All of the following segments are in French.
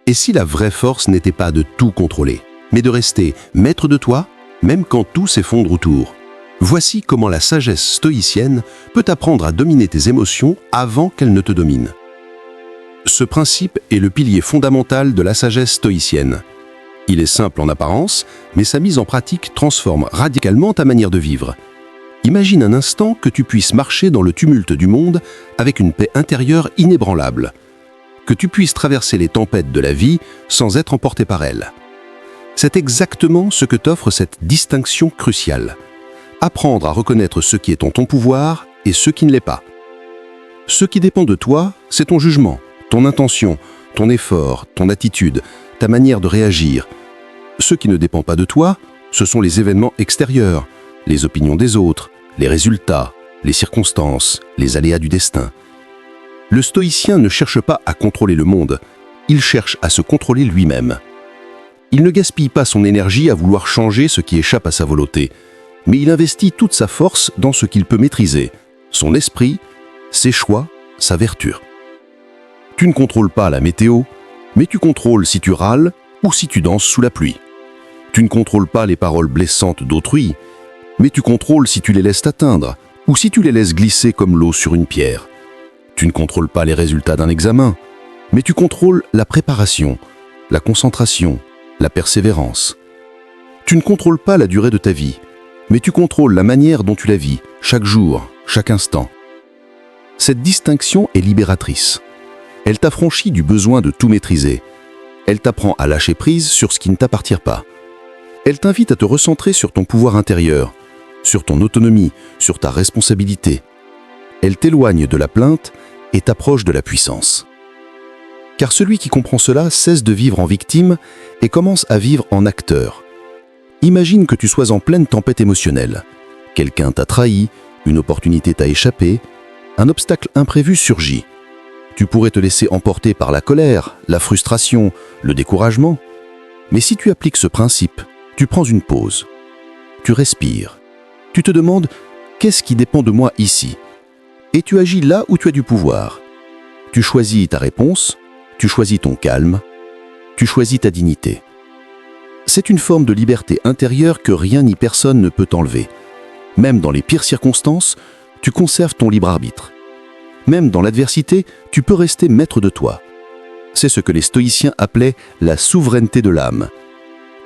Et si la vraie force n'était pas de tout contrôler, mais de rester maître de toi, même quand tout s'effondre autour? Voici comment la sagesse stoïcienne peut t'apprendre à dominer tes émotions avant qu'elles ne te dominent. Ce principe est le pilier fondamental de la sagesse stoïcienne. Il est simple en apparence, mais sa mise en pratique transforme radicalement ta manière de vivre. Imagine un instant que tu puisses marcher dans le tumulte du monde avec une paix intérieure inébranlable, que tu puisses traverser les tempêtes de la vie sans être emporté par elles. C'est exactement ce que t'offre cette distinction cruciale. Apprendre à reconnaître ce qui est en ton pouvoir et ce qui ne l'est pas. Ce qui dépend de toi, c'est ton jugement, ton intention, ton effort, ton attitude, ta manière de réagir. Ce qui ne dépend pas de toi, ce sont les événements extérieurs, les opinions des autres, les résultats, les circonstances, les aléas du destin. Le stoïcien ne cherche pas à contrôler le monde, il cherche à se contrôler lui-même. Il ne gaspille pas son énergie à vouloir changer ce qui échappe à sa volonté, mais il investit toute sa force dans ce qu'il peut maîtriser, son esprit, ses choix, sa vertu. Tu ne contrôles pas la météo, mais tu contrôles si tu râles ou si tu danses sous la pluie. Tu ne contrôles pas les paroles blessantes d'autrui, mais tu contrôles si tu les laisses t'atteindre ou si tu les laisses glisser comme l'eau sur une pierre. Tu ne contrôles pas les résultats d'un examen, mais tu contrôles la préparation, la concentration, la persévérance. Tu ne contrôles pas la durée de ta vie, mais tu contrôles la manière dont tu la vis, chaque jour, chaque instant. Cette distinction est libératrice. Elle t'affranchit du besoin de tout maîtriser. Elle t'apprend à lâcher prise sur ce qui ne t'appartient pas. Elle t'invite à te recentrer sur ton pouvoir intérieur, sur ton autonomie, sur ta responsabilité. Elle t'éloigne de la plainte et t'approche de la puissance. Car celui qui comprend cela cesse de vivre en victime et commence à vivre en acteur. Imagine que tu sois en pleine tempête émotionnelle. Quelqu'un t'a trahi, une opportunité t'a échappé, un obstacle imprévu surgit. Tu pourrais te laisser emporter par la colère, la frustration, le découragement. Mais si tu appliques ce principe, tu prends une pause. Tu respires. Tu te demandes « Qu'est-ce qui dépend de moi ici ?» Et tu agis là où tu as du pouvoir. Tu choisis ta réponse, tu choisis ton calme, tu choisis ta dignité. C'est une forme de liberté intérieure que rien ni personne ne peut t'enlever. Même dans les pires circonstances, tu conserves ton libre arbitre. Même dans l'adversité, tu peux rester maître de toi. C'est ce que les stoïciens appelaient la souveraineté de l'âme.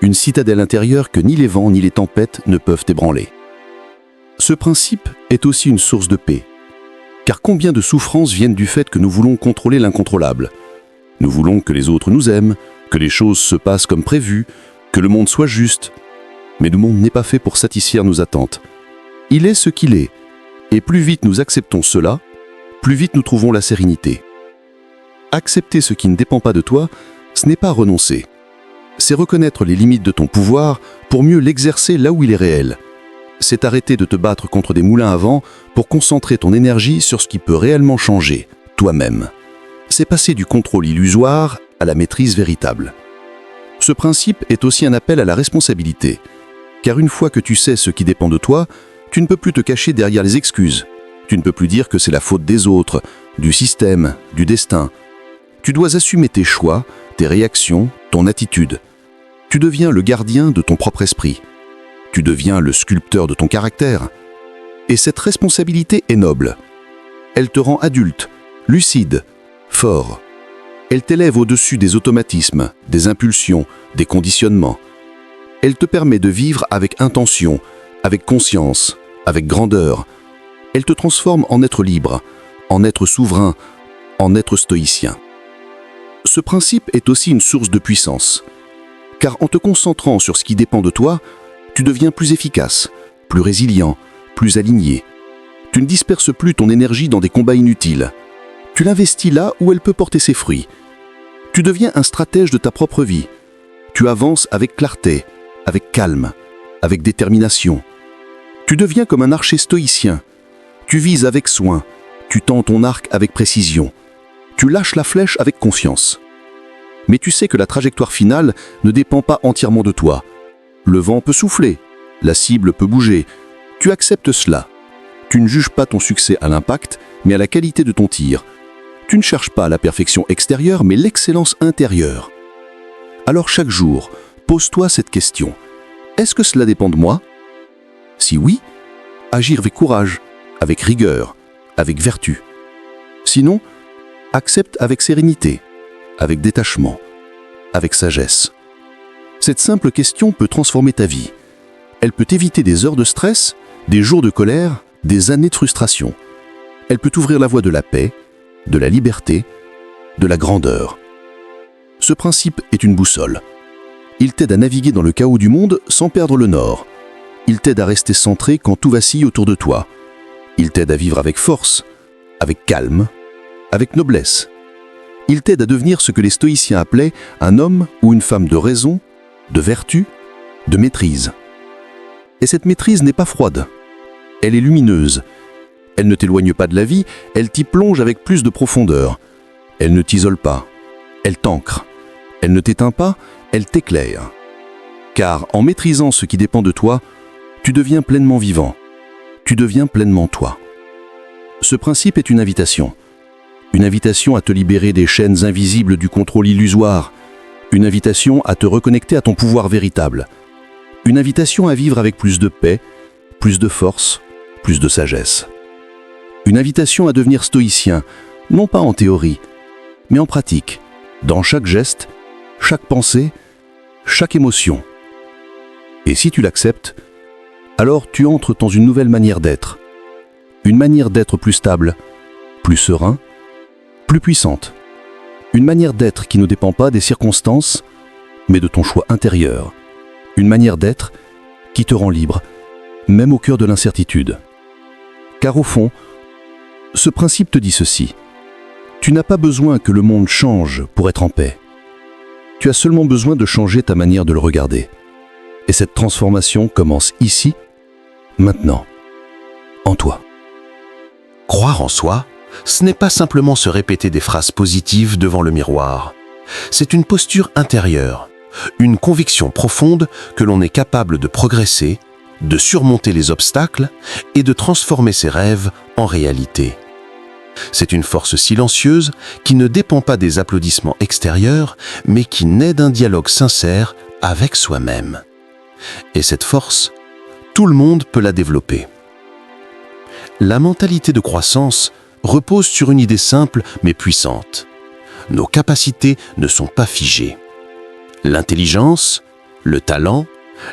Une citadelle intérieure que ni les vents ni les tempêtes ne peuvent ébranler. Ce principe est aussi une source de paix. Car combien de souffrances viennent du fait que nous voulons contrôler l'incontrôlable. Nous voulons que les autres nous aiment, que les choses se passent comme prévu, que le monde soit juste. Mais le monde n'est pas fait pour satisfaire nos attentes. Il est ce qu'il est. Et plus vite nous acceptons cela, plus vite nous trouvons la sérénité. Accepter ce qui ne dépend pas de toi, ce n'est pas renoncer. C'est reconnaître les limites de ton pouvoir pour mieux l'exercer là où il est réel. C'est arrêter de te battre contre des moulins à vent pour concentrer ton énergie sur ce qui peut réellement changer, toi-même. C'est passer du contrôle illusoire à la maîtrise véritable. Ce principe est aussi un appel à la responsabilité, car une fois que tu sais ce qui dépend de toi, tu ne peux plus te cacher derrière les excuses. Tu ne peux plus dire que c'est la faute des autres, du système, du destin. Tu dois assumer tes choix, tes réactions, ton attitude. Tu deviens le gardien de ton propre esprit. Tu deviens le sculpteur de ton caractère. Et cette responsabilité est noble. Elle te rend adulte, lucide, fort. Elle t'élève au-dessus des automatismes, des impulsions, des conditionnements. Elle te permet de vivre avec intention, avec conscience, avec grandeur. Elle te transforme en être libre, en être souverain, en être stoïcien. Ce principe est aussi une source de puissance. Car en te concentrant sur ce qui dépend de toi, tu deviens plus efficace, plus résilient, plus aligné. Tu ne disperses plus ton énergie dans des combats inutiles. Tu l'investis là où elle peut porter ses fruits. Tu deviens un stratège de ta propre vie. Tu avances avec clarté, avec calme, avec détermination. Tu deviens comme un archer stoïcien. Tu vises avec soin, tu tends ton arc avec précision. Tu lâches la flèche avec confiance. Mais tu sais que la trajectoire finale ne dépend pas entièrement de toi. Le vent peut souffler, la cible peut bouger. Tu acceptes cela. Tu ne juges pas ton succès à l'impact, mais à la qualité de ton tir. Tu ne cherches pas la perfection extérieure, mais l'excellence intérieure. Alors chaque jour, pose-toi cette question. Est-ce que cela dépend de moi? Si oui, agir avec courage, avec rigueur, avec vertu. Sinon, accepte avec sérénité, avec détachement, avec sagesse. Cette simple question peut transformer ta vie. Elle peut éviter des heures de stress, des jours de colère, des années de frustration. Elle peut ouvrir la voie de la paix, de la liberté, de la grandeur. Ce principe est une boussole. Il t'aide à naviguer dans le chaos du monde sans perdre le nord. Il t'aide à rester centré quand tout vacille autour de toi. Il t'aide à vivre avec force, avec calme, avec noblesse. Il t'aide à devenir ce que les stoïciens appelaient un homme ou une femme de raison, de vertu, de maîtrise. Et cette maîtrise n'est pas froide. Elle est lumineuse. Elle ne t'éloigne pas de la vie, elle t'y plonge avec plus de profondeur. Elle ne t'isole pas, elle t'ancre. Elle ne t'éteint pas, elle t'éclaire. Car en maîtrisant ce qui dépend de toi, tu deviens pleinement vivant. Tu deviens pleinement toi. Ce principe est une invitation. Une invitation à te libérer des chaînes invisibles du contrôle illusoire. Une invitation à te reconnecter à ton pouvoir véritable. Une invitation à vivre avec plus de paix, plus de force, plus de sagesse. Une invitation à devenir stoïcien, non pas en théorie, mais en pratique, dans chaque geste, chaque pensée, chaque émotion. Et si tu l'acceptes, alors tu entres dans une nouvelle manière d'être. Une manière d'être plus stable, plus serein, plus puissante. Une manière d'être qui ne dépend pas des circonstances, mais de ton choix intérieur. Une manière d'être qui te rend libre, même au cœur de l'incertitude. Car au fond, ce principe te dit ceci. Tu n'as pas besoin que le monde change pour être en paix. Tu as seulement besoin de changer ta manière de le regarder. Et cette transformation commence ici, maintenant, en toi. Croire en soi, ce n'est pas simplement se répéter des phrases positives devant le miroir. C'est une posture intérieure, une conviction profonde que l'on est capable de progresser, de surmonter les obstacles et de transformer ses rêves en réalité. C'est une force silencieuse qui ne dépend pas des applaudissements extérieurs, mais qui naît d'un dialogue sincère avec soi-même. Et cette force, tout le monde peut la développer. La mentalité de croissance repose sur une idée simple mais puissante. Nos capacités ne sont pas figées. L'intelligence, le talent,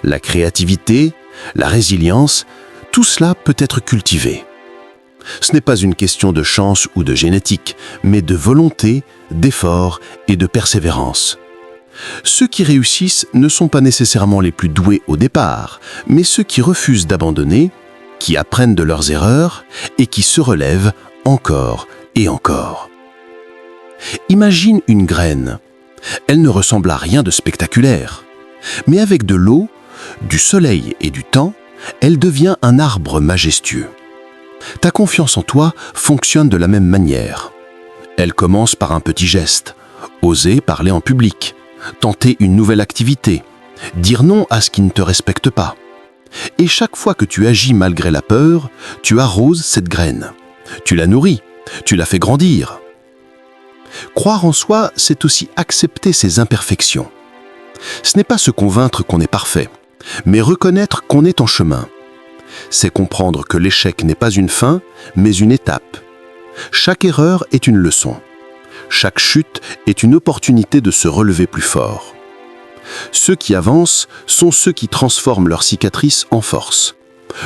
la créativité, la résilience, tout cela peut être cultivé. Ce n'est pas une question de chance ou de génétique, mais de volonté, d'effort et de persévérance. Ceux qui réussissent ne sont pas nécessairement les plus doués au départ, mais ceux qui refusent d'abandonner, qui apprennent de leurs erreurs et qui se relèvent encore et encore. Imagine une graine. Elle ne ressemble à rien de spectaculaire. Mais avec de l'eau, du soleil et du temps, elle devient un arbre majestueux. Ta confiance en toi fonctionne de la même manière. Elle commence par un petit geste, oser parler en public, tenter une nouvelle activité, dire non à ce qui ne te respecte pas. Et chaque fois que tu agis malgré la peur, tu arroses cette graine. Tu la nourris, tu la fais grandir. Croire en soi, c'est aussi accepter ses imperfections. Ce n'est pas se convaincre qu'on est parfait, mais reconnaître qu'on est en chemin. C'est comprendre que l'échec n'est pas une fin, mais une étape. Chaque erreur est une leçon. Chaque chute est une opportunité de se relever plus fort. Ceux qui avancent sont ceux qui transforment leurs cicatrices en force,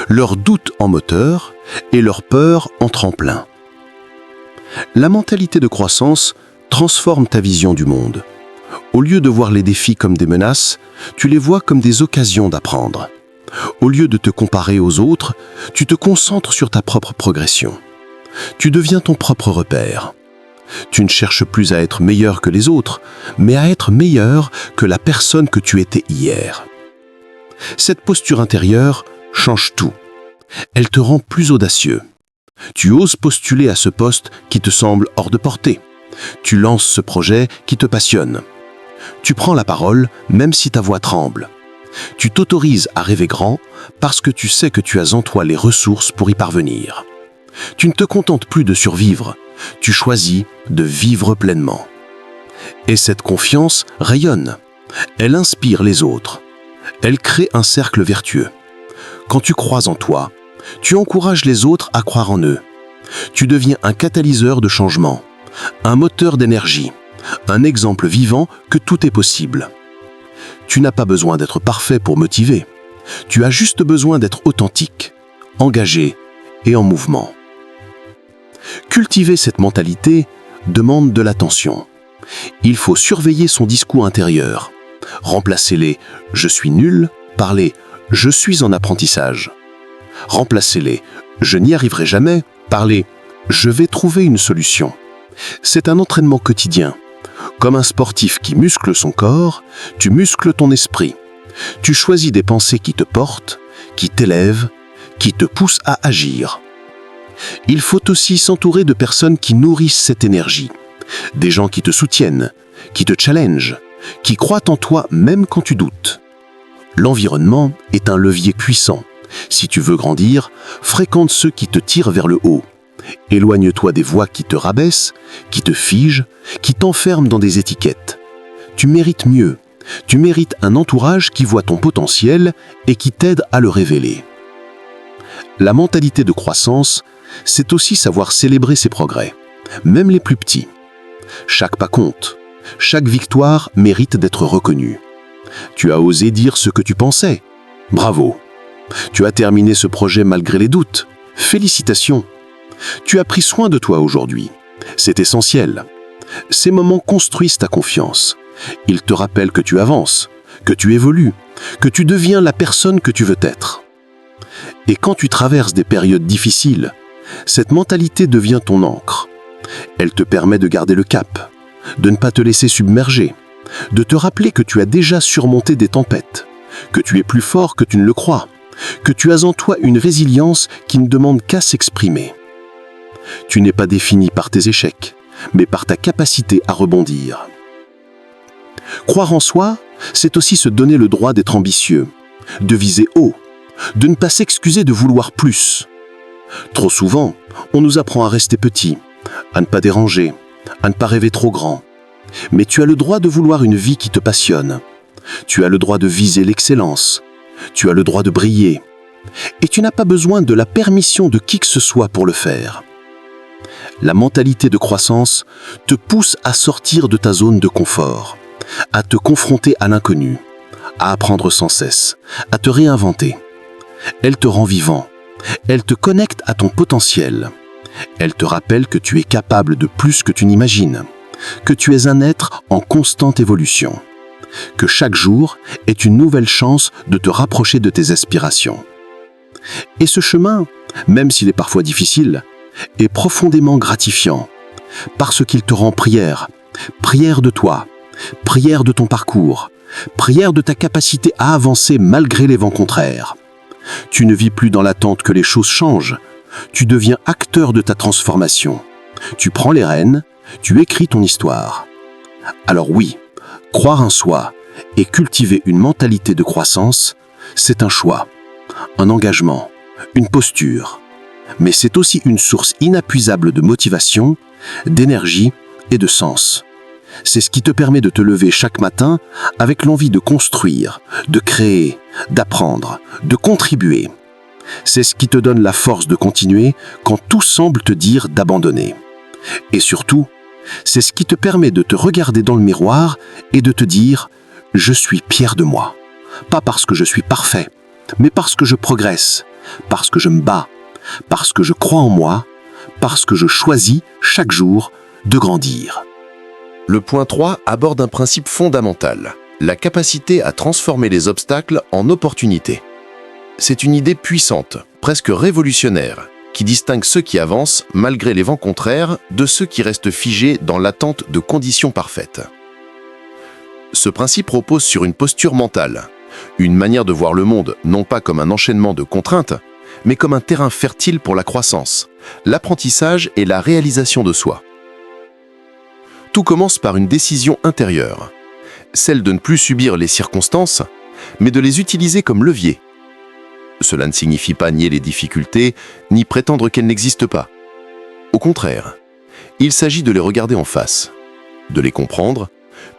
leurs doutes en moteur et leurs peurs en tremplin. La mentalité de croissance transforme ta vision du monde. Au lieu de voir les défis comme des menaces, tu les vois comme des occasions d'apprendre. Au lieu de te comparer aux autres, tu te concentres sur ta propre progression. Tu deviens ton propre repère. Tu ne cherches plus à être meilleur que les autres, mais à être meilleur que la personne que tu étais hier. Cette posture intérieure change tout. Elle te rend plus audacieux. Tu oses postuler à ce poste qui te semble hors de portée. Tu lances ce projet qui te passionne. Tu prends la parole même si ta voix tremble. Tu t'autorises à rêver grand parce que tu sais que tu as en toi les ressources pour y parvenir. Tu ne te contentes plus de survivre, tu choisis de vivre pleinement. Et cette confiance rayonne. Elle inspire les autres. Elle crée un cercle vertueux. Quand tu crois en toi, tu encourages les autres à croire en eux. Tu deviens un catalyseur de changement, un moteur d'énergie, un exemple vivant que tout est possible. Tu n'as pas besoin d'être parfait pour motiver. Tu as juste besoin d'être authentique, engagé et en mouvement. Cultiver cette mentalité demande de l'attention. Il faut surveiller son discours intérieur. Remplacer les « je suis nul » par les « je suis en apprentissage ». Remplacer les « je n'y arriverai jamais » par les « je vais trouver une solution ». C'est un entraînement quotidien. Comme un sportif qui muscle son corps, tu muscles ton esprit. Tu choisis des pensées qui te portent, qui t'élèvent, qui te poussent à agir. Il faut aussi s'entourer de personnes qui nourrissent cette énergie. Des gens qui te soutiennent, qui te challengent, qui croient en toi même quand tu doutes. L'environnement est un levier puissant. Si tu veux grandir, fréquente ceux qui te tirent vers le haut. Éloigne-toi des voix qui te rabaissent, qui te figent, qui t'enferment dans des étiquettes. Tu mérites mieux. Tu mérites un entourage qui voit ton potentiel et qui t'aide à le révéler. La mentalité de croissance, c'est aussi savoir célébrer ses progrès, même les plus petits. Chaque pas compte. Chaque victoire mérite d'être reconnue. Tu as osé dire ce que tu pensais. Bravo. Tu as terminé ce projet malgré les doutes. Félicitations. Tu as pris soin de toi aujourd'hui. C'est essentiel. Ces moments construisent ta confiance. Ils te rappellent que tu avances, que tu évolues, que tu deviens la personne que tu veux être. Et quand tu traverses des périodes difficiles, cette mentalité devient ton encre. Elle te permet de garder le cap, de ne pas te laisser submerger, de te rappeler que tu as déjà surmonté des tempêtes, que tu es plus fort que tu ne le crois, que tu as en toi une résilience qui ne demande qu'à s'exprimer. Tu n'es pas défini par tes échecs, mais par ta capacité à rebondir. Croire en soi, c'est aussi se donner le droit d'être ambitieux, de viser haut, de ne pas s'excuser de vouloir plus. Trop souvent, on nous apprend à rester petit, à ne pas déranger, à ne pas rêver trop grand. Mais tu as le droit de vouloir une vie qui te passionne. Tu as le droit de viser l'excellence. Tu as le droit de briller. Et tu n'as pas besoin de la permission de qui que ce soit pour le faire. La mentalité de croissance te pousse à sortir de ta zone de confort, à te confronter à l'inconnu, à apprendre sans cesse, à te réinventer. Elle te rend vivant. Elle te connecte à ton potentiel. Elle te rappelle que tu es capable de plus que tu n'imagines, que tu es un être en constante évolution, que chaque jour est une nouvelle chance de te rapprocher de tes aspirations. Et ce chemin, même s'il est parfois difficile, est profondément gratifiant, parce qu'il te rend prière, prière de toi, prière de ton parcours, prière de ta capacité à avancer malgré les vents contraires. Tu ne vis plus dans l'attente que les choses changent. Tu deviens acteur de ta transformation. Tu prends les rênes, tu écris ton histoire. Alors oui, croire en soi et cultiver une mentalité de croissance, c'est un choix, un engagement, une posture. Mais c'est aussi une source inépuisable de motivation, d'énergie et de sens. C'est ce qui te permet de te lever chaque matin avec l'envie de construire, de créer, d'apprendre, de contribuer. C'est ce qui te donne la force de continuer quand tout semble te dire d'abandonner. Et surtout, c'est ce qui te permet de te regarder dans le miroir et de te dire « Je suis fier de moi ». Pas parce que je suis parfait, mais parce que je progresse, parce que je me bats, parce que je crois en moi, parce que je choisis chaque jour de grandir. Le point 3 aborde un principe fondamental, la capacité à transformer les obstacles en opportunités. C'est une idée puissante, presque révolutionnaire, qui distingue ceux qui avancent malgré les vents contraires de ceux qui restent figés dans l'attente de conditions parfaites. Ce principe repose sur une posture mentale, une manière de voir le monde non pas comme un enchaînement de contraintes, mais comme un terrain fertile pour la croissance, l'apprentissage et la réalisation de soi. Tout commence par une décision intérieure, celle de ne plus subir les circonstances, mais de les utiliser comme levier. Cela ne signifie pas nier les difficultés, ni prétendre qu'elles n'existent pas. Au contraire, il s'agit de les regarder en face, de les comprendre,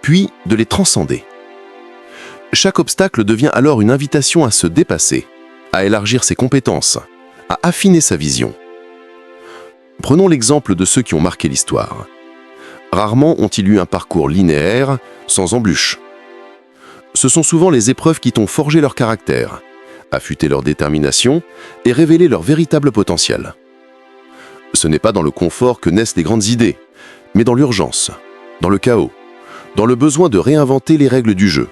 puis de les transcender. Chaque obstacle devient alors une invitation à se dépasser, à élargir ses compétences, à affiner sa vision. Prenons l'exemple de ceux qui ont marqué l'histoire. Rarement ont-ils eu un parcours linéaire, sans embûches. Ce sont souvent les épreuves qui t'ont forgé leur caractère, affûté leur détermination et révélé leur véritable potentiel. Ce n'est pas dans le confort que naissent les grandes idées, mais dans l'urgence, dans le chaos, dans le besoin de réinventer les règles du jeu.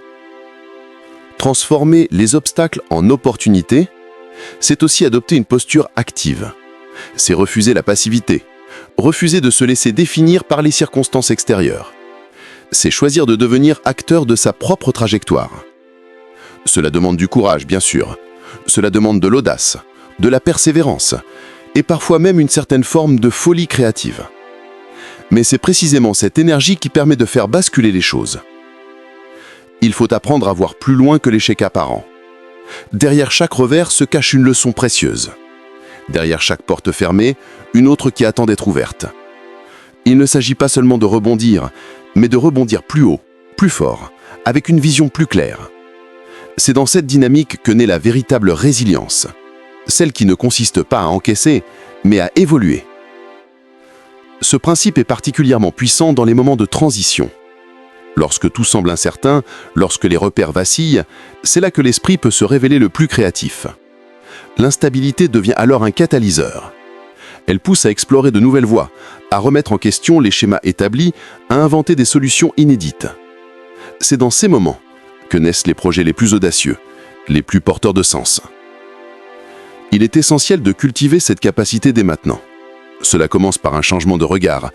Transformer les obstacles en opportunités, c'est aussi adopter une posture active. C'est refuser la passivité, refuser de se laisser définir par les circonstances extérieures. C'est choisir de devenir acteur de sa propre trajectoire. Cela demande du courage, bien sûr. Cela demande de l'audace, de la persévérance, et parfois même une certaine forme de folie créative. Mais c'est précisément cette énergie qui permet de faire basculer les choses. Il faut apprendre à voir plus loin que l'échec apparent. Derrière chaque revers se cache une leçon précieuse. Derrière chaque porte fermée, une autre qui attend d'être ouverte. Il ne s'agit pas seulement de rebondir, mais de rebondir plus haut, plus fort, avec une vision plus claire. C'est dans cette dynamique que naît la véritable résilience, celle qui ne consiste pas à encaisser, mais à évoluer. Ce principe est particulièrement puissant dans les moments de transition. Lorsque tout semble incertain, lorsque les repères vacillent, c'est là que l'esprit peut se révéler le plus créatif. L'instabilité devient alors un catalyseur. Elle pousse à explorer de nouvelles voies, à remettre en question les schémas établis, à inventer des solutions inédites. C'est dans ces moments que naissent les projets les plus audacieux, les plus porteurs de sens. Il est essentiel de cultiver cette capacité dès maintenant. Cela commence par un changement de regard.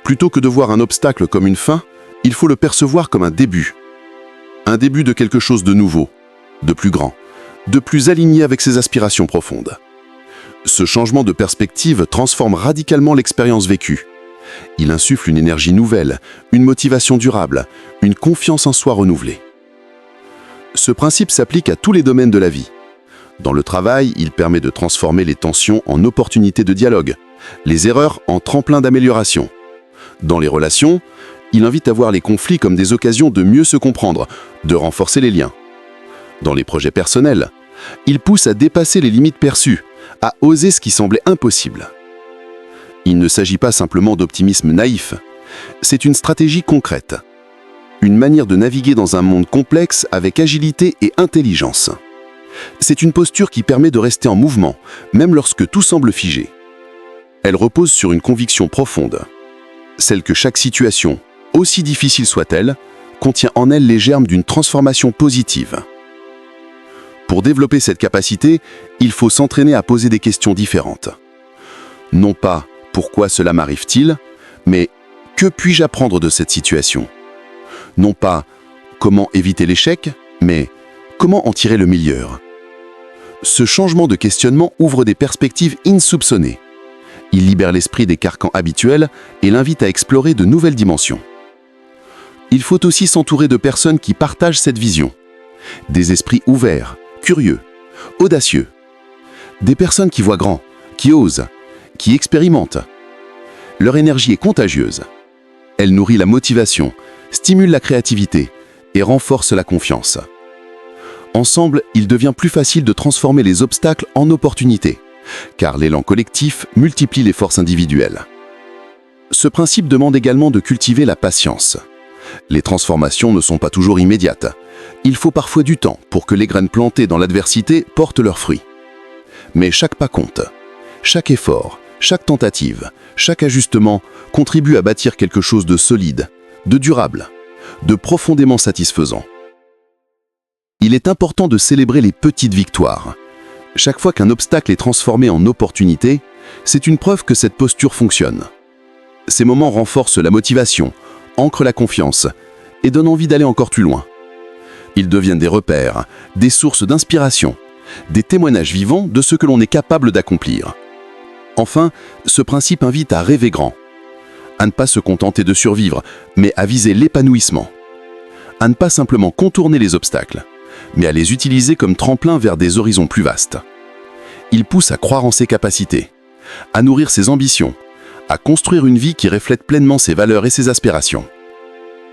Plutôt que de voir un obstacle comme une fin, il faut le percevoir comme un début. Un début de quelque chose de nouveau, de plus grand, de plus aligné avec ses aspirations profondes. Ce changement de perspective transforme radicalement l'expérience vécue. Il insuffle une énergie nouvelle, une motivation durable, une confiance en soi renouvelée. Ce principe s'applique à tous les domaines de la vie. Dans le travail, il permet de transformer les tensions en opportunités de dialogue, les erreurs en tremplin d'amélioration. Dans les relations, il invite à voir les conflits comme des occasions de mieux se comprendre, de renforcer les liens. Dans les projets personnels, il pousse à dépasser les limites perçues, à oser ce qui semblait impossible. Il ne s'agit pas simplement d'optimisme naïf, c'est une stratégie concrète, une manière de naviguer dans un monde complexe avec agilité et intelligence. C'est une posture qui permet de rester en mouvement, même lorsque tout semble figé. Elle repose sur une conviction profonde, celle que chaque situation, aussi difficile soit-elle, contient en elle les germes d'une transformation positive. Pour développer cette capacité, il faut s'entraîner à poser des questions différentes. Non pas « pourquoi cela m'arrive-t-il ?», mais « que puis-je apprendre de cette situation ?» Non pas « comment éviter l'échec ?», mais « comment en tirer le meilleur ?» Ce changement de questionnement ouvre des perspectives insoupçonnées. Il libère l'esprit des carcans habituels et l'invite à explorer de nouvelles dimensions. Il faut aussi s'entourer de personnes qui partagent cette vision. Des esprits ouverts, curieux, audacieux. Des personnes qui voient grand, qui osent, qui expérimentent. Leur énergie est contagieuse. Elle nourrit la motivation, stimule la créativité et renforce la confiance. Ensemble, il devient plus facile de transformer les obstacles en opportunités, car l'élan collectif multiplie les forces individuelles. Ce principe demande également de cultiver la patience. Les transformations ne sont pas toujours immédiates. Il faut parfois du temps pour que les graines plantées dans l'adversité portent leurs fruits. Mais chaque pas compte. Chaque effort, chaque tentative, chaque ajustement contribue à bâtir quelque chose de solide, de durable, de profondément satisfaisant. Il est important de célébrer les petites victoires. Chaque fois qu'un obstacle est transformé en opportunité, c'est une preuve que cette posture fonctionne. Ces moments renforcent la motivation, ancrent la confiance et donnent envie d'aller encore plus loin. Ils deviennent des repères, des sources d'inspiration, des témoignages vivants de ce que l'on est capable d'accomplir. Enfin, ce principe invite à rêver grand, à ne pas se contenter de survivre, mais à viser l'épanouissement, à ne pas simplement contourner les obstacles, mais à les utiliser comme tremplin vers des horizons plus vastes. Il pousse à croire en ses capacités, à nourrir ses ambitions, à construire une vie qui reflète pleinement ses valeurs et ses aspirations.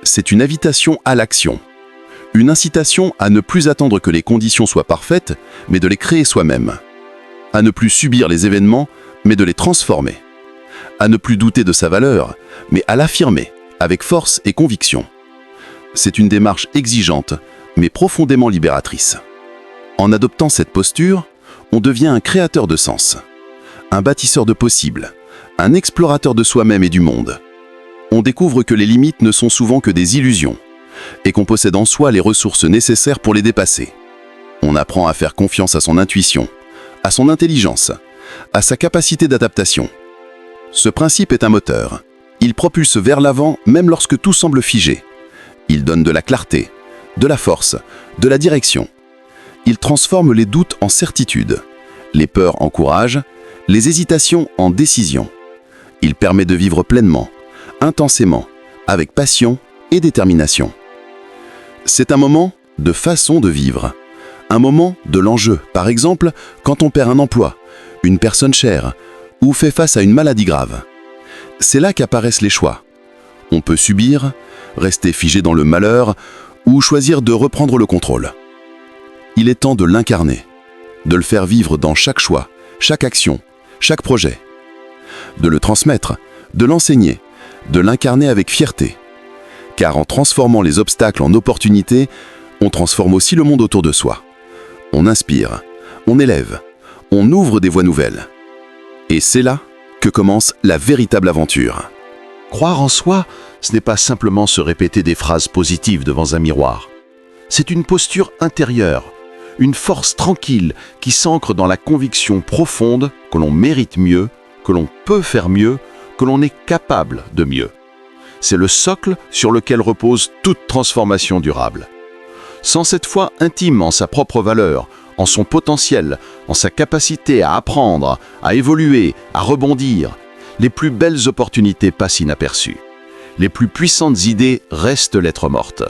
C'est une invitation à l'action, Une incitation à ne plus attendre que les conditions soient parfaites, mais de les créer soi-même. À ne plus subir les événements, mais de les transformer. À ne plus douter de sa valeur, mais à l'affirmer, avec force et conviction. C'est une démarche exigeante, mais profondément libératrice. En adoptant cette posture, on devient un créateur de sens, un bâtisseur de possibles, un explorateur de soi-même et du monde. On découvre que les limites ne sont souvent que des illusions, et qu'on possède en soi les ressources nécessaires pour les dépasser. On apprend à faire confiance à son intuition, à son intelligence, à sa capacité d'adaptation. Ce principe est un moteur. Il propulse vers l'avant même lorsque tout semble figé. Il donne de la clarté, de la force, de la direction. Il transforme les doutes en certitude, les peurs en courage, les hésitations en décision. Il permet de vivre pleinement, intensément, avec passion et détermination. C'est un moment de façon de vivre, un moment de l'enjeu, par exemple quand on perd un emploi, une personne chère ou fait face à une maladie grave. C'est là qu'apparaissent les choix. On peut subir, rester figé dans le malheur ou choisir de reprendre le contrôle. Il est temps de l'incarner, de le faire vivre dans chaque choix, chaque action, chaque projet. De le transmettre, de l'enseigner, de l'incarner avec fierté. Car en transformant les obstacles en opportunités, on transforme aussi le monde autour de soi. On inspire, on élève, on ouvre des voies nouvelles. Et c'est là que commence la véritable aventure. Croire en soi, ce n'est pas simplement se répéter des phrases positives devant un miroir. C'est une posture intérieure, une force tranquille qui s'ancre dans la conviction profonde que l'on mérite mieux, que l'on peut faire mieux, que l'on est capable de mieux. C'est le socle sur lequel repose toute transformation durable. Sans cette foi intime en sa propre valeur, en son potentiel, en sa capacité à apprendre, à évoluer, à rebondir, les plus belles opportunités passent inaperçues. Les plus puissantes idées restent lettres mortes.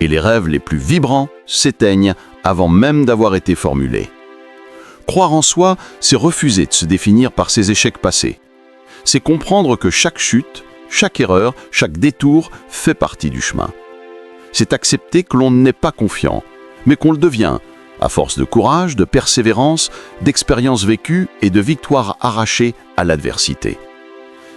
Et les rêves les plus vibrants s'éteignent avant même d'avoir été formulés. Croire en soi, c'est refuser de se définir par ses échecs passés. C'est comprendre que chaque chute, chaque erreur, chaque détour fait partie du chemin. C'est accepter que l'on n'est pas confiant, mais qu'on le devient, à force de courage, de persévérance, d'expériences vécues et de victoires arrachées à l'adversité.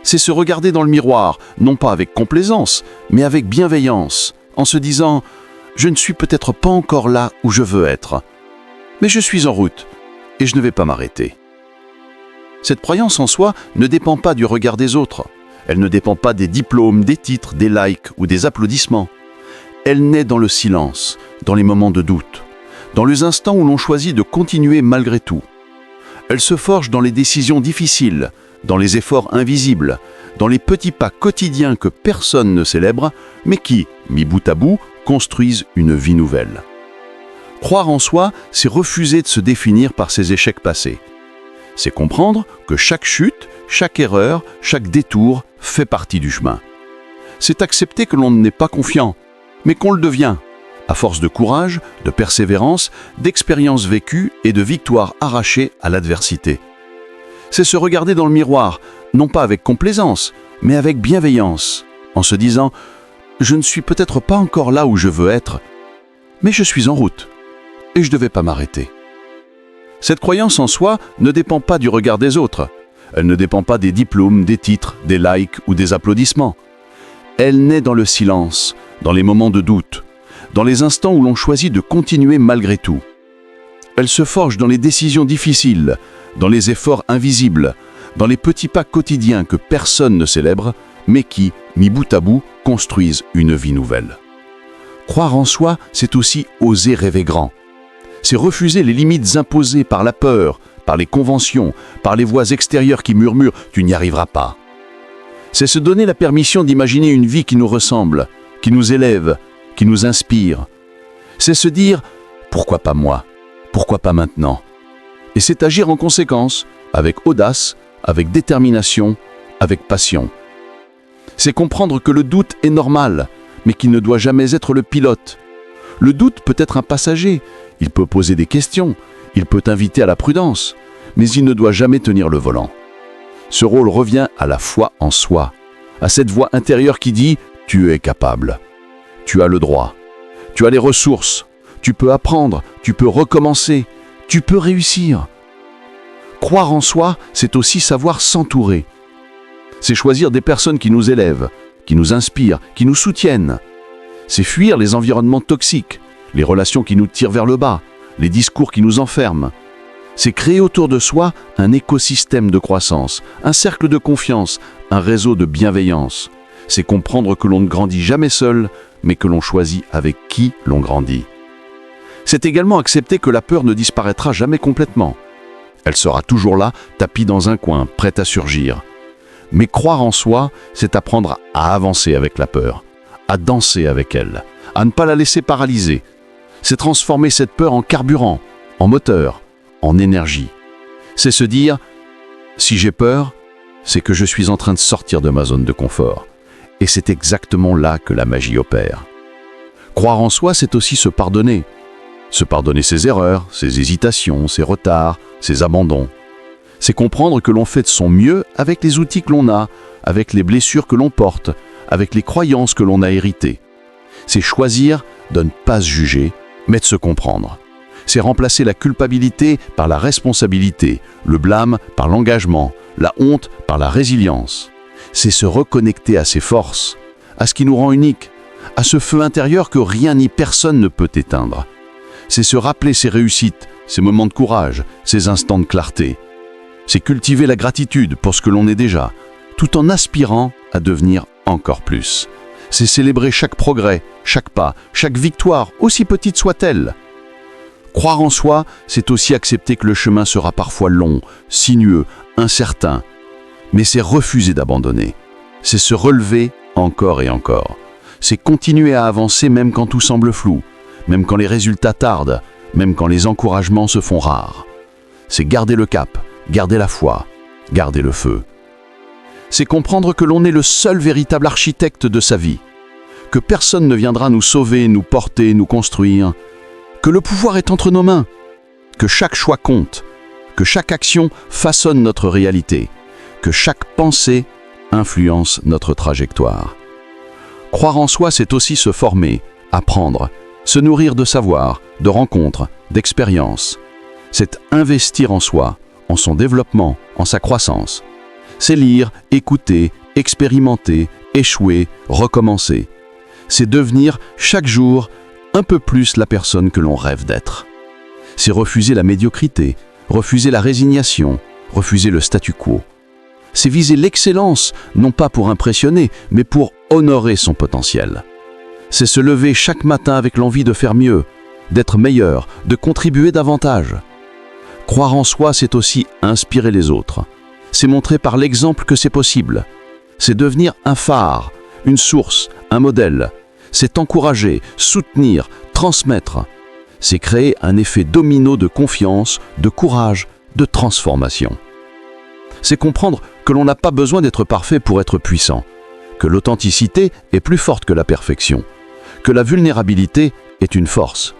C'est se regarder dans le miroir, non pas avec complaisance, mais avec bienveillance, en se disant « Je ne suis peut-être pas encore là où je veux être, mais je suis en route et je ne vais pas m'arrêter. » Cette croyance en soi ne dépend pas du regard des autres. Elle ne dépend pas des diplômes, des titres, des likes ou des applaudissements. Elle naît dans le silence, dans les moments de doute, dans les instants où l'on choisit de continuer malgré tout. Elle se forge dans les décisions difficiles, dans les efforts invisibles, dans les petits pas quotidiens que personne ne célèbre, mais qui, mis bout à bout, construisent une vie nouvelle. Croire en soi, c'est refuser de se définir par ses échecs passés. C'est comprendre que chaque chute, chaque erreur, chaque détour fait partie du chemin. C'est accepter que l'on n'est pas confiant, mais qu'on le devient, à force de courage, de persévérance, d'expériences vécues et de victoires arrachées à l'adversité. C'est se regarder dans le miroir, non pas avec complaisance, mais avec bienveillance, en se disant « Je ne suis peut-être pas encore là où je veux être, mais je suis en route, et je ne vais pas m'arrêter. » Cette croyance en soi ne dépend pas du regard des autres. Elle ne dépend pas des diplômes, des titres, des likes ou des applaudissements. Elle naît dans le silence, dans les moments de doute, dans les instants où l'on choisit de continuer malgré tout. Elle se forge dans les décisions difficiles, dans les efforts invisibles, dans les petits pas quotidiens que personne ne célèbre, mais qui, mis bout à bout, construisent une vie nouvelle. Croire en soi, c'est aussi oser rêver grand. C'est refuser les limites imposées par la peur, par les conventions, par les voix extérieures qui murmurent « tu n'y arriveras pas ». C'est se donner la permission d'imaginer une vie qui nous ressemble, qui nous élève, qui nous inspire. C'est se dire « pourquoi pas moi ? Pourquoi pas maintenant ?» Et c'est agir en conséquence, avec audace, avec détermination, avec passion. C'est comprendre que le doute est normal, mais qu'il ne doit jamais être le pilote. Le doute peut être un passager, il peut poser des questions, il peut inviter à la prudence, mais il ne doit jamais tenir le volant. Ce rôle revient à la foi en soi, à cette voix intérieure qui dit « tu es capable, tu as le droit, Tu as les ressources. Tu peux apprendre, tu peux recommencer, tu peux réussir. Croire en soi, c'est aussi savoir s'entourer. C'est choisir des personnes qui nous élèvent, qui nous inspirent, qui nous soutiennent. C'est fuir les environnements toxiques, les relations qui nous tirent vers le bas, les discours qui nous enferment. C'est créer autour de soi un écosystème de croissance, un cercle de confiance, un réseau de bienveillance. C'est comprendre que l'on ne grandit jamais seul, mais que l'on choisit avec qui l'on grandit. C'est également accepter que la peur ne disparaîtra jamais complètement. Elle sera toujours là, tapie dans un coin, prête à surgir. Mais croire en soi, c'est apprendre à avancer avec la peur, à danser avec elle, à ne pas la laisser paralyser. C'est transformer cette peur en carburant, en moteur, en énergie. C'est se dire, si j'ai peur, c'est que je suis en train de sortir de ma zone de confort. Et c'est exactement là que la magie opère. Croire en soi, c'est aussi se pardonner. Se pardonner ses erreurs, ses hésitations, ses retards, ses abandons. C'est comprendre que l'on fait de son mieux avec les outils que l'on a, avec les blessures que l'on porte, avec les croyances que l'on a héritées. C'est choisir de ne pas se juger, mais de se comprendre. C'est remplacer la culpabilité par la responsabilité, le blâme par l'engagement, la honte par la résilience. C'est se reconnecter à ses forces, à ce qui nous rend uniques, à ce feu intérieur que rien ni personne ne peut éteindre. C'est se rappeler ses réussites, ses moments de courage, ses instants de clarté. C'est cultiver la gratitude pour ce que l'on est déjà, tout en aspirant à devenir encore plus. C'est célébrer chaque progrès, chaque pas, chaque victoire, aussi petite soit-elle. Croire en soi, c'est aussi accepter que le chemin sera parfois long, sinueux, incertain. Mais c'est refuser d'abandonner. C'est se relever encore et encore. C'est continuer à avancer même quand tout semble flou, même quand les résultats tardent, même quand les encouragements se font rares. C'est garder le cap, garder la foi, garder le feu. C'est comprendre que l'on est le seul véritable architecte de sa vie, que personne ne viendra nous sauver, nous porter, nous construire, que le pouvoir est entre nos mains, que chaque choix compte, que chaque action façonne notre réalité, que chaque pensée influence notre trajectoire. Croire en soi, c'est aussi se former, apprendre, se nourrir de savoir, de rencontres, d'expériences. C'est investir en soi, en son développement, en sa croissance. C'est lire, écouter, expérimenter, échouer, recommencer. C'est devenir chaque jour un peu plus la personne que l'on rêve d'être. C'est refuser la médiocrité, refuser la résignation, refuser le statu quo. C'est viser l'excellence, non pas pour impressionner, mais pour honorer son potentiel. C'est se lever chaque matin avec l'envie de faire mieux, d'être meilleur, de contribuer davantage. Croire en soi, c'est aussi inspirer les autres. C'est montrer par l'exemple que c'est possible. C'est devenir un phare, une source, un modèle. C'est encourager, soutenir, transmettre. C'est créer un effet domino de confiance, de courage, de transformation. C'est comprendre que l'on n'a pas besoin d'être parfait pour être puissant, que l'authenticité est plus forte que la perfection, que la vulnérabilité est une force,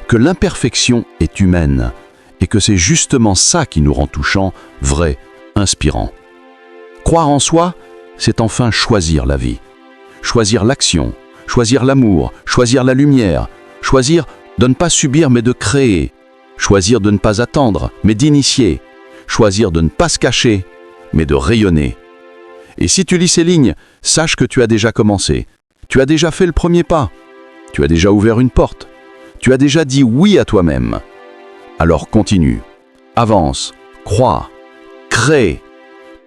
que l'imperfection est humaine, et que c'est justement ça qui nous rend touchants, vrais, inspirants. Croire en soi, c'est enfin choisir la vie, choisir l'action, choisir l'amour, choisir la lumière, choisir de ne pas subir mais de créer, choisir de ne pas attendre mais d'initier, choisir de ne pas se cacher mais de rayonner. Et si tu lis ces lignes, sache que tu as déjà commencé, tu as déjà fait le premier pas, tu as déjà ouvert une porte, tu as déjà dit oui à toi-même. Alors continue, avance, crois, crée,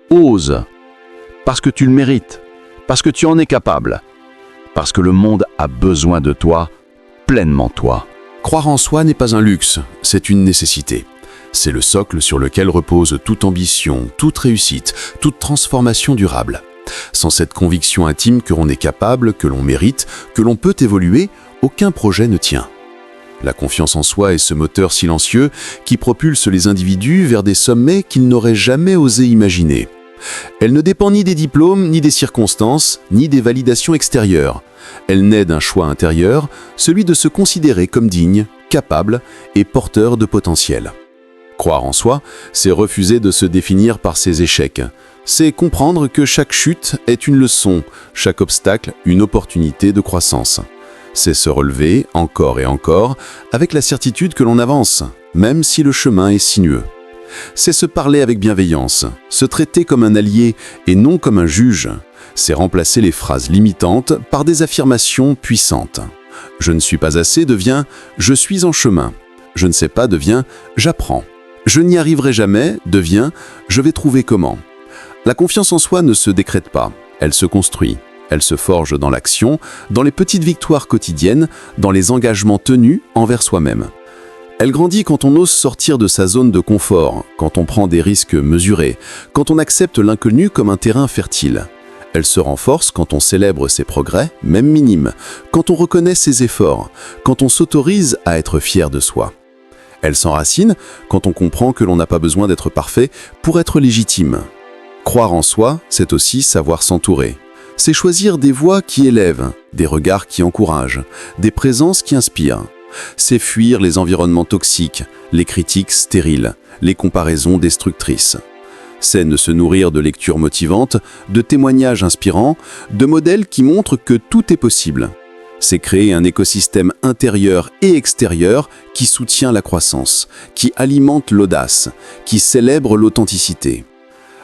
ose, parce que tu le mérites, parce que tu en es capable, parce que le monde a besoin de toi, pleinement toi. Croire en soi n'est pas un luxe, c'est une nécessité. C'est le socle sur lequel repose toute ambition, toute réussite, toute transformation durable. Sans cette conviction intime que l'on est capable, que l'on mérite, que l'on peut évoluer, aucun projet ne tient. La confiance en soi est ce moteur silencieux qui propulse les individus vers des sommets qu'ils n'auraient jamais osé imaginer. Elle ne dépend ni des diplômes, ni des circonstances, ni des validations extérieures. Elle naît d'un choix intérieur, celui de se considérer comme digne, capable et porteur de potentiel. Croire en soi, c'est refuser de se définir par ses échecs. C'est comprendre que chaque chute est une leçon, chaque obstacle une opportunité de croissance. C'est se relever encore et encore avec la certitude que l'on avance, même si le chemin est sinueux. C'est se parler avec bienveillance, se traiter comme un allié et non comme un juge. C'est remplacer les phrases limitantes par des affirmations puissantes. Je ne suis pas assez devient « je suis en chemin ». Je ne sais pas devient « j'apprends ». Je n'y arriverai jamais devient « je vais trouver comment ». La confiance en soi ne se décrète pas, elle se construit. Elle se forge dans l'action, dans les petites victoires quotidiennes, dans les engagements tenus envers soi-même. Elle grandit quand on ose sortir de sa zone de confort, quand on prend des risques mesurés, quand on accepte l'inconnu comme un terrain fertile. Elle se renforce quand on célèbre ses progrès, même minimes, quand on reconnaît ses efforts, quand on s'autorise à être fier de soi. Elle s'enracine quand on comprend que l'on n'a pas besoin d'être parfait pour être légitime. Croire en soi, c'est aussi savoir s'entourer. C'est choisir des voix qui élèvent, des regards qui encouragent, des présences qui inspirent. C'est fuir les environnements toxiques, les critiques stériles, les comparaisons destructrices. C'est ne se nourrir de lectures motivantes, de témoignages inspirants, de modèles qui montrent que tout est possible. C'est créer un écosystème intérieur et extérieur qui soutient la croissance, qui alimente l'audace, qui célèbre l'authenticité.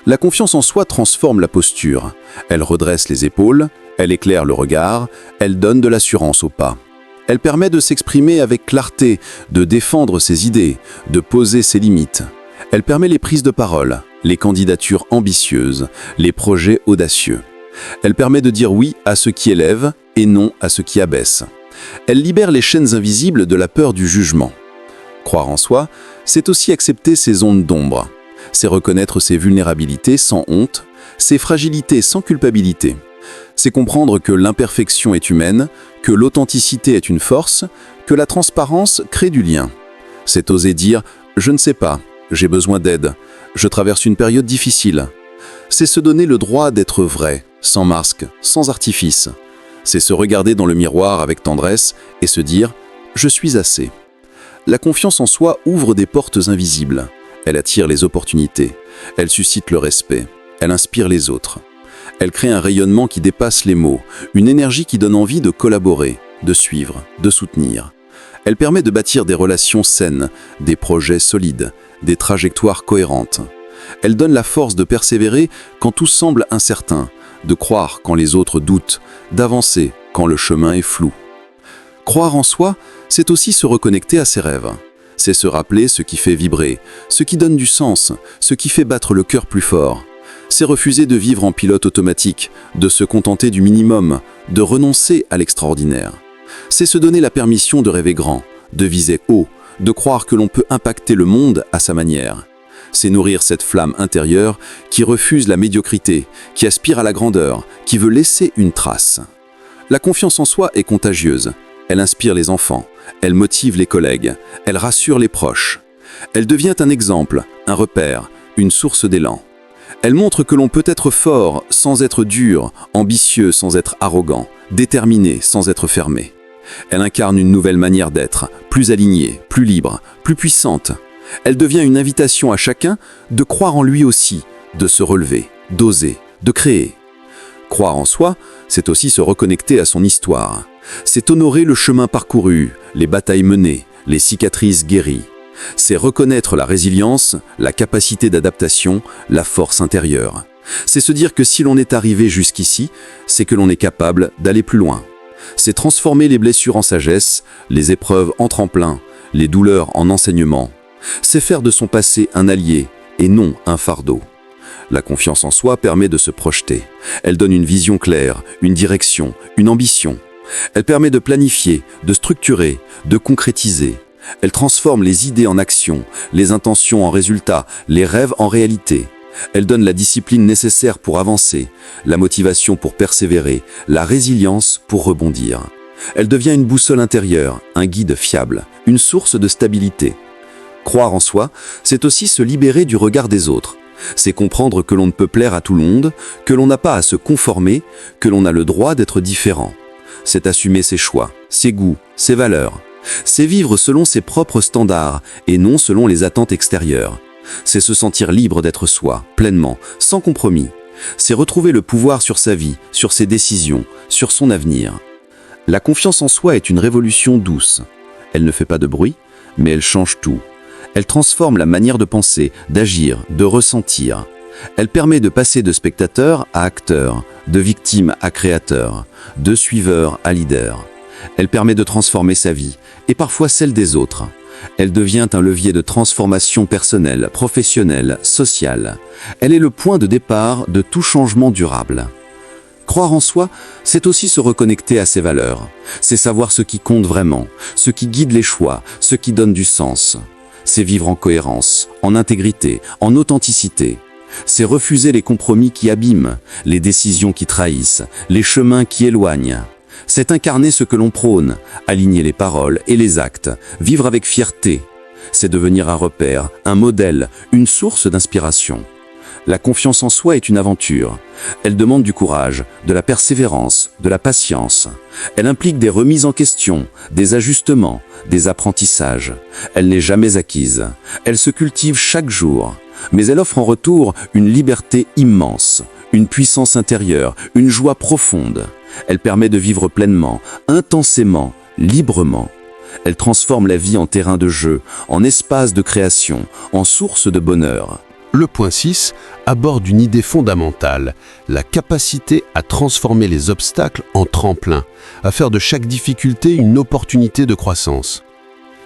La confiance en soi transforme la posture. Elle redresse les épaules, elle éclaire le regard, elle donne de l'assurance au pas. Elle permet de s'exprimer avec clarté, de défendre ses idées, de poser ses limites. Elle permet les prises de parole, les candidatures ambitieuses, les projets audacieux. Elle permet de dire oui à ce qui élève et non à ce qui abaisse. Elle libère les chaînes invisibles de la peur du jugement. Croire en soi, c'est aussi accepter ses ondes d'ombre. C'est reconnaître ses vulnérabilités sans honte, ses fragilités sans culpabilité. C'est comprendre que l'imperfection est humaine, que l'authenticité est une force, que la transparence crée du lien. C'est oser dire « je ne sais pas, j'ai besoin d'aide, je traverse une période difficile ». C'est se donner le droit d'être vrai, sans masque, sans artifice. C'est se regarder dans le miroir avec tendresse et se dire « je suis assez ». La confiance en soi ouvre des portes invisibles. Elle attire les opportunités, elle suscite le respect, elle inspire les autres. Elle crée un rayonnement qui dépasse les mots, une énergie qui donne envie de collaborer, de suivre, de soutenir. Elle permet de bâtir des relations saines, des projets solides, des trajectoires cohérentes. Elle donne la force de persévérer quand tout semble incertain, de croire quand les autres doutent, d'avancer quand le chemin est flou. Croire en soi, c'est aussi se reconnecter à ses rêves. C'est se rappeler ce qui fait vibrer, ce qui donne du sens, ce qui fait battre le cœur plus fort. C'est refuser de vivre en pilote automatique, de se contenter du minimum, de renoncer à l'extraordinaire. C'est se donner la permission de rêver grand, de viser haut, de croire que l'on peut impacter le monde à sa manière. C'est nourrir cette flamme intérieure qui refuse la médiocrité, qui aspire à la grandeur, qui veut laisser une trace. La confiance en soi est contagieuse. Elle inspire les enfants, elle motive les collègues, elle rassure les proches. Elle devient un exemple, un repère, une source d'élan. Elle montre que l'on peut être fort sans être dur, ambitieux sans être arrogant, déterminé sans être fermé. Elle incarne une nouvelle manière d'être, plus alignée, plus libre, plus puissante. Elle devient une invitation à chacun de croire en lui aussi, de se relever, d'oser, de créer. Croire en soi, c'est aussi se reconnecter à son histoire. C'est honorer le chemin parcouru, les batailles menées, les cicatrices guéries. C'est reconnaître la résilience, la capacité d'adaptation, la force intérieure. C'est se dire que si l'on est arrivé jusqu'ici, c'est que l'on est capable d'aller plus loin. C'est transformer les blessures en sagesse, les épreuves en tremplin, les douleurs en enseignement. C'est faire de son passé un allié et non un fardeau. La confiance en soi permet de se projeter. Elle donne une vision claire, une direction, une ambition. Elle permet de planifier, de structurer, de concrétiser. Elle transforme les idées en actions, les intentions en résultats, les rêves en réalité. Elle donne la discipline nécessaire pour avancer, la motivation pour persévérer, la résilience pour rebondir. Elle devient une boussole intérieure, un guide fiable, une source de stabilité. Croire en soi, c'est aussi se libérer du regard des autres. C'est comprendre que l'on ne peut plaire à tout le monde, que l'on n'a pas à se conformer, que l'on a le droit d'être différent. C'est assumer ses choix, ses goûts, ses valeurs. C'est vivre selon ses propres standards et non selon les attentes extérieures. C'est se sentir libre d'être soi, pleinement, sans compromis. C'est retrouver le pouvoir sur sa vie, sur ses décisions, sur son avenir. La confiance en soi est une révolution douce. Elle ne fait pas de bruit, mais elle change tout. Elle transforme la manière de penser, d'agir, de ressentir. Elle permet de passer de spectateur à acteur, de victime à créateur, de suiveur à leader. Elle permet de transformer sa vie, et parfois celle des autres. Elle devient un levier de transformation personnelle, professionnelle, sociale. Elle est le point de départ de tout changement durable. Croire en soi, c'est aussi se reconnecter à ses valeurs. C'est savoir ce qui compte vraiment, ce qui guide les choix, ce qui donne du sens. C'est vivre en cohérence, en intégrité, en authenticité. C'est refuser les compromis qui abîment, les décisions qui trahissent, les chemins qui éloignent. C'est incarner ce que l'on prône, aligner les paroles et les actes, vivre avec fierté. C'est devenir un repère, un modèle, une source d'inspiration. La confiance en soi est une aventure. Elle demande du courage, de la persévérance, de la patience. Elle implique des remises en question, des ajustements, des apprentissages. Elle n'est jamais acquise. Elle se cultive chaque jour. Mais elle offre en retour une liberté immense, une puissance intérieure, une joie profonde. Elle permet de vivre pleinement, intensément, librement. Elle transforme la vie en terrain de jeu, en espace de création, en source de bonheur. Le point 6 aborde une idée fondamentale, la capacité à transformer les obstacles en tremplin, à faire de chaque difficulté une opportunité de croissance.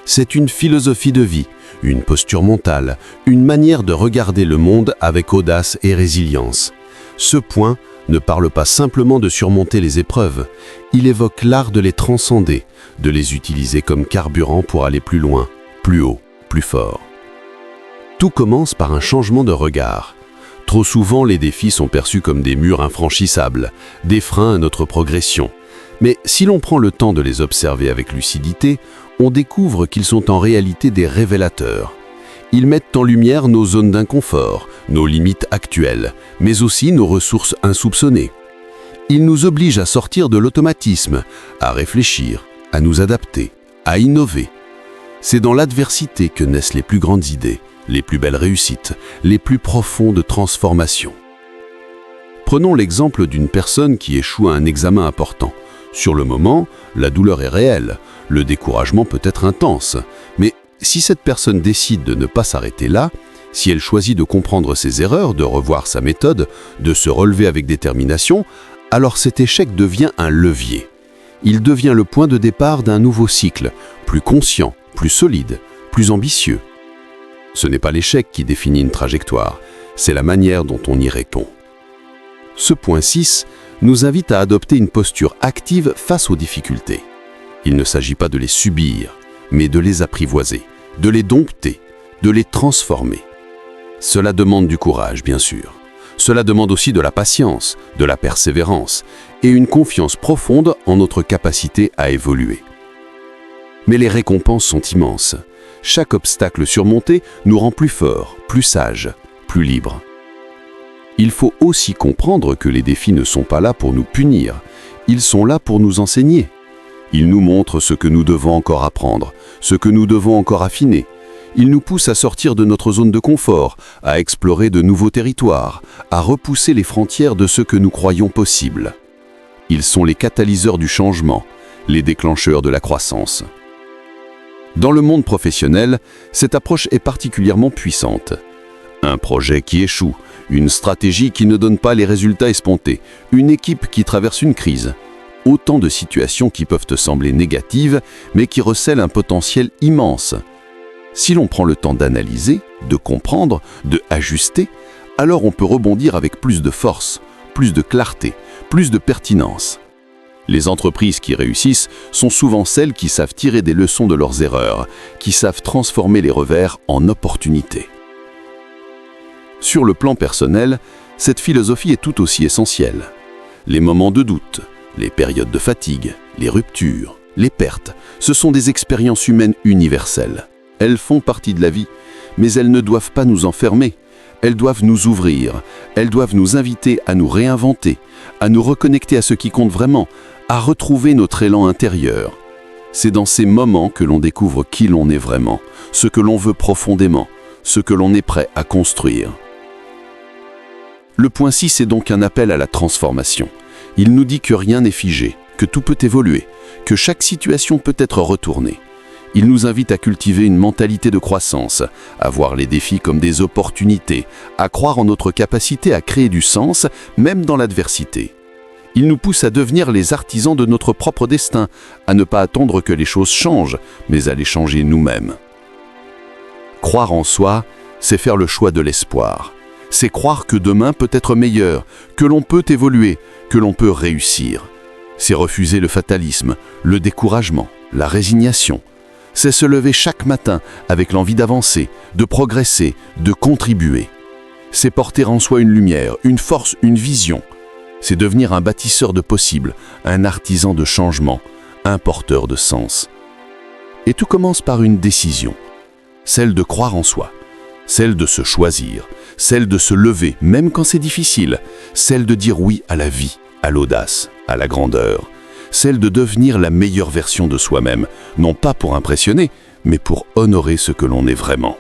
C'est une philosophie de vie, une posture mentale, une manière de regarder le monde avec audace et résilience. Ce point ne parle pas simplement de surmonter les épreuves, il évoque l'art de les transcender, de les utiliser comme carburant pour aller plus loin, plus haut, plus fort. Tout commence par un changement de regard. Trop souvent, les défis sont perçus comme des murs infranchissables, des freins à notre progression. Mais si l'on prend le temps de les observer avec lucidité, on découvre qu'ils sont en réalité des révélateurs. Ils mettent en lumière nos zones d'inconfort, nos limites actuelles, mais aussi nos ressources insoupçonnées. Ils nous obligent à sortir de l'automatisme, à réfléchir, à nous adapter, à innover. C'est dans l'adversité que naissent les plus grandes idées, les plus belles réussites, les plus profondes transformations. Prenons l'exemple d'une personne qui échoue à un examen important. Sur le moment, la douleur est réelle, le découragement peut être intense, mais si cette personne décide de ne pas s'arrêter là, si elle choisit de comprendre ses erreurs, de revoir sa méthode, de se relever avec détermination, alors cet échec devient un levier. Il devient le point de départ d'un nouveau cycle, plus conscient, plus solide, plus ambitieux. Ce n'est pas l'échec qui définit une trajectoire, c'est la manière dont on y répond. Ce point 6 nous invite à adopter une posture active face aux difficultés. Il ne s'agit pas de les subir, mais de les apprivoiser, de les dompter, de les transformer. Cela demande du courage, bien sûr. Cela demande aussi de la patience, de la persévérance et une confiance profonde en notre capacité à évoluer. Mais les récompenses sont immenses. Chaque obstacle surmonté nous rend plus forts, plus sages, plus libres. Il faut aussi comprendre que les défis ne sont pas là pour nous punir, ils sont là pour nous enseigner. Ils nous montrent ce que nous devons encore apprendre, ce que nous devons encore affiner. Ils nous poussent à sortir de notre zone de confort, à explorer de nouveaux territoires, à repousser les frontières de ce que nous croyons possible. Ils sont les catalyseurs du changement, les déclencheurs de la croissance. Dans le monde professionnel, cette approche est particulièrement puissante. Un projet qui échoue, une stratégie qui ne donne pas les résultats escomptés, une équipe qui traverse une crise. Autant de situations qui peuvent te sembler négatives, mais qui recèlent un potentiel immense. Si l'on prend le temps d'analyser, de comprendre, de ajuster, alors on peut rebondir avec plus de force, plus de clarté, plus de pertinence. Les entreprises qui réussissent sont souvent celles qui savent tirer des leçons de leurs erreurs, qui savent transformer les revers en opportunités. Sur le plan personnel, cette philosophie est tout aussi essentielle. Les moments de doute, les périodes de fatigue, les ruptures, les pertes, ce sont des expériences humaines universelles. Elles font partie de la vie, mais elles ne doivent pas nous enfermer. Elles doivent nous ouvrir, elles doivent nous inviter à nous réinventer, à nous reconnecter à ce qui compte vraiment, à retrouver notre élan intérieur. C'est dans ces moments que l'on découvre qui l'on est vraiment, ce que l'on veut profondément, ce que l'on est prêt à construire. Le point 6 est donc un appel à la transformation. Il nous dit que rien n'est figé, que tout peut évoluer, que chaque situation peut être retournée. Il nous invite à cultiver une mentalité de croissance, à voir les défis comme des opportunités, à croire en notre capacité à créer du sens, même dans l'adversité. Il nous pousse à devenir les artisans de notre propre destin, à ne pas attendre que les choses changent, mais à les changer nous-mêmes. Croire en soi, c'est faire le choix de l'espoir. C'est croire que demain peut être meilleur, que l'on peut évoluer, que l'on peut réussir. C'est refuser le fatalisme, le découragement, la résignation. C'est se lever chaque matin avec l'envie d'avancer, de progresser, de contribuer. C'est porter en soi une lumière, une force, une vision. C'est devenir un bâtisseur de possibles, un artisan de changement, un porteur de sens. Et tout commence par une décision, celle de croire en soi, celle de se choisir, celle de se lever même quand c'est difficile, celle de dire oui à la vie, à l'audace, à la grandeur, celle de devenir la meilleure version de soi-même, non pas pour impressionner, mais pour honorer ce que l'on est vraiment.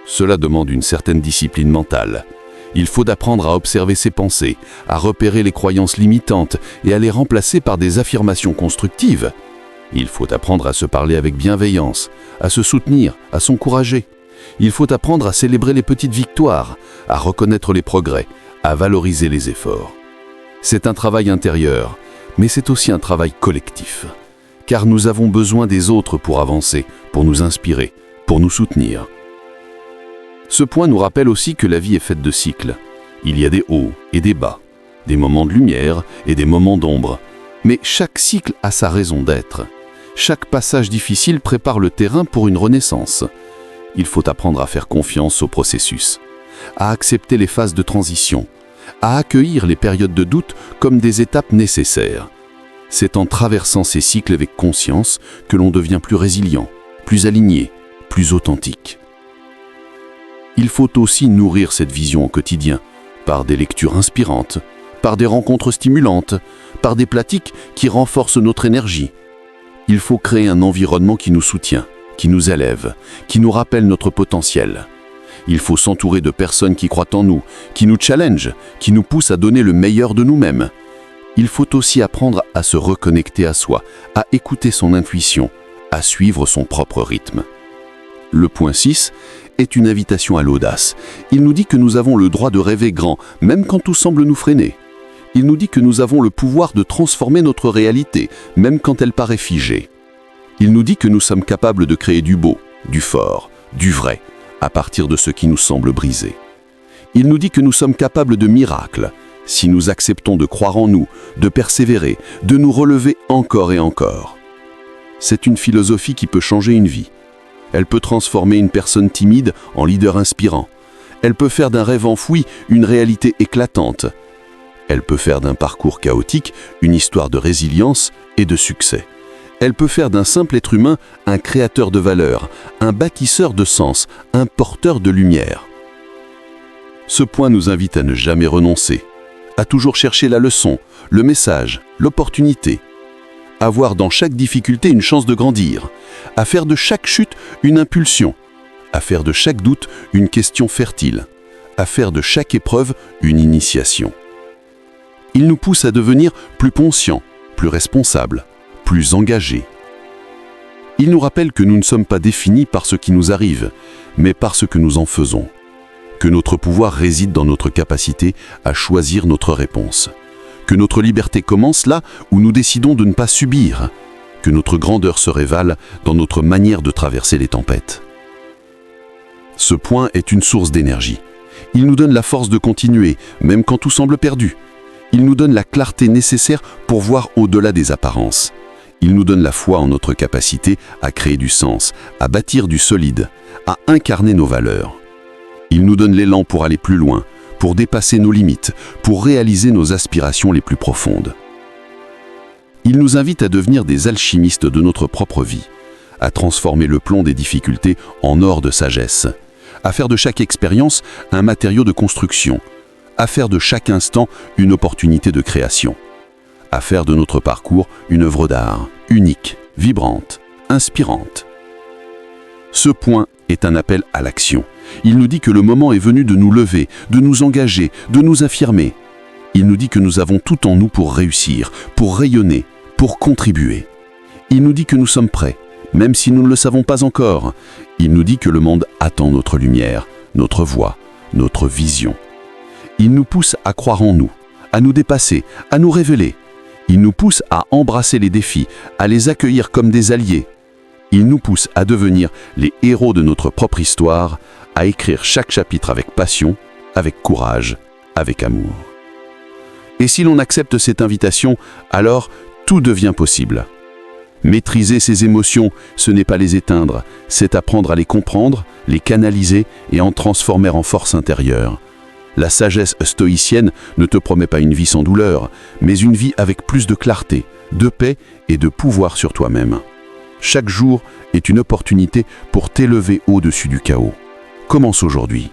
Cela demande une certaine discipline mentale. Il faut apprendre à observer ses pensées, à repérer les croyances limitantes et à les remplacer par des affirmations constructives. Il faut apprendre à se parler avec bienveillance, à se soutenir, à s'encourager. Il faut apprendre à célébrer les petites victoires, à reconnaître les progrès, à valoriser les efforts. C'est un travail intérieur, mais c'est aussi un travail collectif. Car nous avons besoin des autres pour avancer, pour nous inspirer, pour nous soutenir. Ce point nous rappelle aussi que la vie est faite de cycles. Il y a des hauts et des bas, des moments de lumière et des moments d'ombre. Mais chaque cycle a sa raison d'être. Chaque passage difficile prépare le terrain pour une renaissance. Il faut apprendre à faire confiance au processus, à accepter les phases de transition, à accueillir les périodes de doute comme des étapes nécessaires. C'est en traversant ces cycles avec conscience que l'on devient plus résilient, plus aligné, plus authentique. Il faut aussi nourrir cette vision au quotidien, par des lectures inspirantes, par des rencontres stimulantes, par des pratiques qui renforcent notre énergie. Il faut créer un environnement qui nous soutient, qui nous élève, qui nous rappelle notre potentiel. Il faut s'entourer de personnes qui croient en nous, qui nous challengent, qui nous poussent à donner le meilleur de nous-mêmes. Il faut aussi apprendre à se reconnecter à soi, à écouter son intuition, à suivre son propre rythme. Le point 6 est une invitation à l'audace. Il nous dit que nous avons le droit de rêver grand, même quand tout semble nous freiner. Il nous dit que nous avons le pouvoir de transformer notre réalité, même quand elle paraît figée. Il nous dit que nous sommes capables de créer du beau, du fort, du vrai, à partir de ce qui nous semble brisé. Il nous dit que nous sommes capables de miracles, si nous acceptons de croire en nous, de persévérer, de nous relever encore et encore. C'est une philosophie qui peut changer une vie. Elle peut transformer une personne timide en leader inspirant. Elle peut faire d'un rêve enfoui une réalité éclatante. Elle peut faire d'un parcours chaotique une histoire de résilience et de succès. Elle peut faire d'un simple être humain un créateur de valeur, un bâtisseur de sens, un porteur de lumière. Ce point nous invite à ne jamais renoncer, à toujours chercher la leçon, le message, l'opportunité, à voir dans chaque difficulté une chance de grandir, à faire de chaque chute une impulsion, à faire de chaque doute une question fertile, à faire de chaque épreuve une initiation. Il nous pousse à devenir plus conscients, plus responsables, plus engagés. Il nous rappelle que nous ne sommes pas définis par ce qui nous arrive, mais par ce que nous en faisons, que notre pouvoir réside dans notre capacité à choisir notre réponse, que notre liberté commence là où nous décidons de ne pas subir, que notre grandeur se révèle dans notre manière de traverser les tempêtes. Ce point est une source d'énergie. Il nous donne la force de continuer, même quand tout semble perdu. Il nous donne la clarté nécessaire pour voir au-delà des apparences. Il nous donne la foi en notre capacité à créer du sens, à bâtir du solide, à incarner nos valeurs. Il nous donne l'élan pour aller plus loin, pour dépasser nos limites, pour réaliser nos aspirations les plus profondes. Il nous invite à devenir des alchimistes de notre propre vie, à transformer le plomb des difficultés en or de sagesse, à faire de chaque expérience un matériau de construction, à faire de chaque instant une opportunité de création, à faire de notre parcours une œuvre d'art, unique, vibrante, inspirante. Ce point est un appel à l'action. Il nous dit que le moment est venu de nous lever, de nous engager, de nous affirmer. Il nous dit que nous avons tout en nous pour réussir, pour rayonner, pour contribuer. Il nous dit que nous sommes prêts, même si nous ne le savons pas encore. Il nous dit que le monde attend notre lumière, notre voix, notre vision. Il nous pousse à croire en nous, à nous dépasser, à nous révéler. Il nous pousse à embrasser les défis, à les accueillir comme des alliés. Il nous pousse à devenir les héros de notre propre histoire, à écrire chaque chapitre avec passion, avec courage, avec amour. Et si l'on accepte cette invitation, alors tout devient possible. Maîtriser ses émotions, ce n'est pas les éteindre, c'est apprendre à les comprendre, les canaliser et en transformer en force intérieure. La sagesse stoïcienne ne te promet pas une vie sans douleur, mais une vie avec plus de clarté, de paix et de pouvoir sur toi-même. Chaque jour est une opportunité pour t'élever au-dessus du chaos. Commence aujourd'hui.